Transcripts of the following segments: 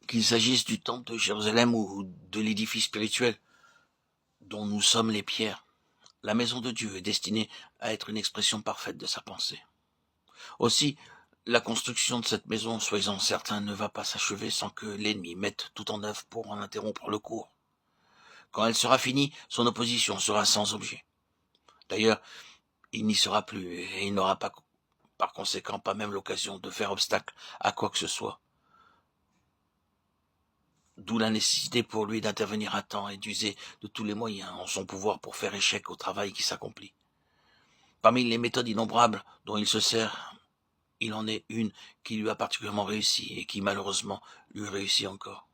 Qu'il s'agisse du temple de Jérusalem ou de l'édifice spirituel dont nous sommes les pierres, la maison de Dieu est destinée à être une expression parfaite de sa pensée. Aussi, la construction de cette maison, soyez-en certains, ne va pas s'achever sans que l'ennemi mette tout en œuvre pour en interrompre le cours. Quand elle sera finie, son opposition sera sans objet. D'ailleurs, il n'y sera plus et il n'aura pas, par conséquent, pas même l'occasion de faire obstacle à quoi que ce soit. D'où la nécessité pour lui d'intervenir à temps et d'user de tous les moyens en son pouvoir pour faire échec au travail qui s'accomplit. Parmi les méthodes innombrables dont il se sert, il en est une qui lui a particulièrement réussi et qui malheureusement lui réussit encore.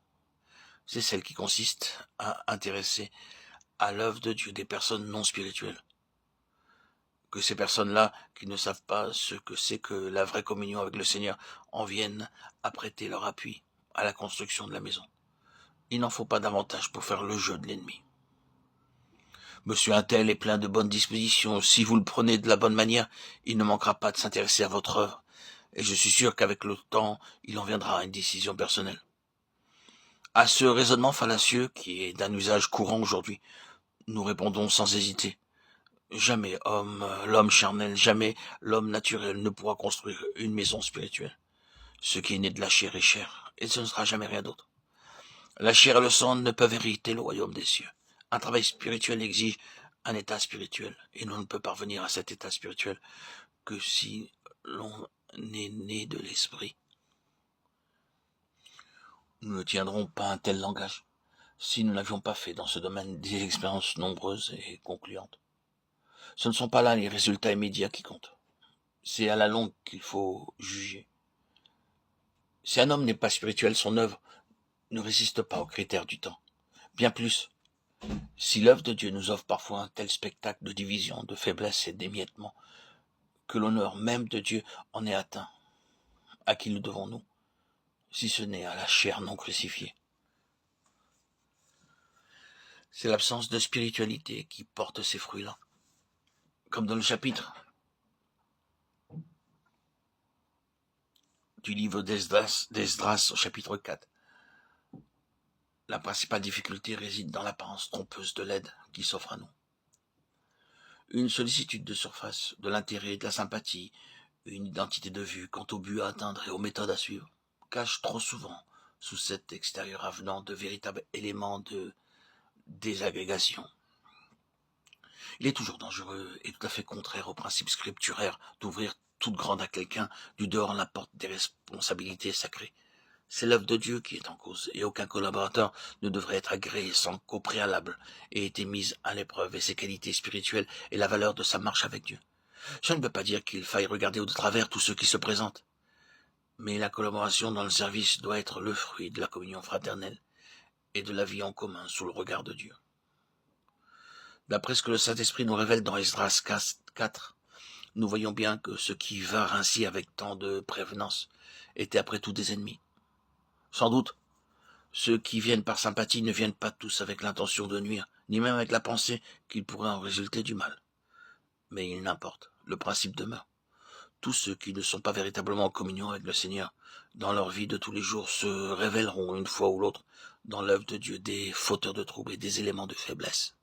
C'est celle qui consiste à intéresser à l'œuvre de Dieu des personnes non spirituelles. Que ces personnes-là, qui ne savent pas ce que c'est que la vraie communion avec le Seigneur, en viennent à prêter leur appui à la construction de la maison. Il n'en faut pas davantage pour faire le jeu de l'ennemi. Monsieur Untel est plein de bonnes dispositions. Si vous le prenez de la bonne manière, il ne manquera pas de s'intéresser à votre œuvre. Et je suis sûr qu'avec le temps, il en viendra à une décision personnelle. À ce raisonnement fallacieux, qui est d'un usage courant aujourd'hui, nous répondons sans hésiter. Jamais l'homme charnel, jamais l'homme naturel ne pourra construire une maison spirituelle. Ce qui est né de la chair est chair, et ce ne sera jamais rien d'autre. La chair et le sang ne peuvent hériter le royaume des cieux. Un travail spirituel exige un état spirituel, et l'on ne peut parvenir à cet état spirituel que si l'on est né de l'esprit. Nous ne tiendrons pas un tel langage si nous n'avions pas fait dans ce domaine des expériences nombreuses et concluantes. Ce ne sont pas là les résultats immédiats qui comptent. C'est à la longue qu'il faut juger. Si un homme n'est pas spirituel, son œuvre ne résiste pas aux critères du temps. Bien plus, si l'œuvre de Dieu nous offre parfois un tel spectacle de division, de faiblesse et d'émiettement, que l'honneur même de Dieu en est atteint, à qui le devons-nous, si ce n'est à la chair non crucifiée? C'est l'absence de spiritualité qui porte ces fruits-là. Comme dans le chapitre du livre d'Esdras au chapitre 4. La principale difficulté réside dans l'apparence trompeuse de l'aide qui s'offre à nous. Une sollicitude de surface, de l'intérêt, de la sympathie, une identité de vue quant au but à atteindre et aux méthodes à suivre, cache trop souvent, sous cet extérieur avenant, de véritables éléments de désagrégation. Il est toujours dangereux et tout à fait contraire au principe scripturaire d'ouvrir toute grande à quelqu'un du dehors la porte des responsabilités sacrées. C'est l'œuvre de Dieu qui est en cause, et aucun collaborateur ne devrait être agréé sans qu'au préalable ait été mise à l'épreuve et ses qualités spirituelles et la valeur de sa marche avec Dieu. Je ne veux pas dire qu'il faille regarder au travers tous ceux qui se présentent, mais la collaboration dans le service doit être le fruit de la communion fraternelle et de la vie en commun sous le regard de Dieu. D'après ce que le Saint-Esprit nous révèle dans Esdras 4, nous voyons bien que ceux qui vinrent ainsi avec tant de prévenance étaient après tout des ennemis. Sans doute, ceux qui viennent par sympathie ne viennent pas tous avec l'intention de nuire, ni même avec la pensée qu'il pourrait en résulter du mal. Mais il n'importe, le principe demeure. Tous ceux qui ne sont pas véritablement en communion avec le Seigneur, dans leur vie de tous les jours, se révéleront une fois ou l'autre dans l'œuvre de Dieu des fauteurs de troubles et des éléments de faiblesse.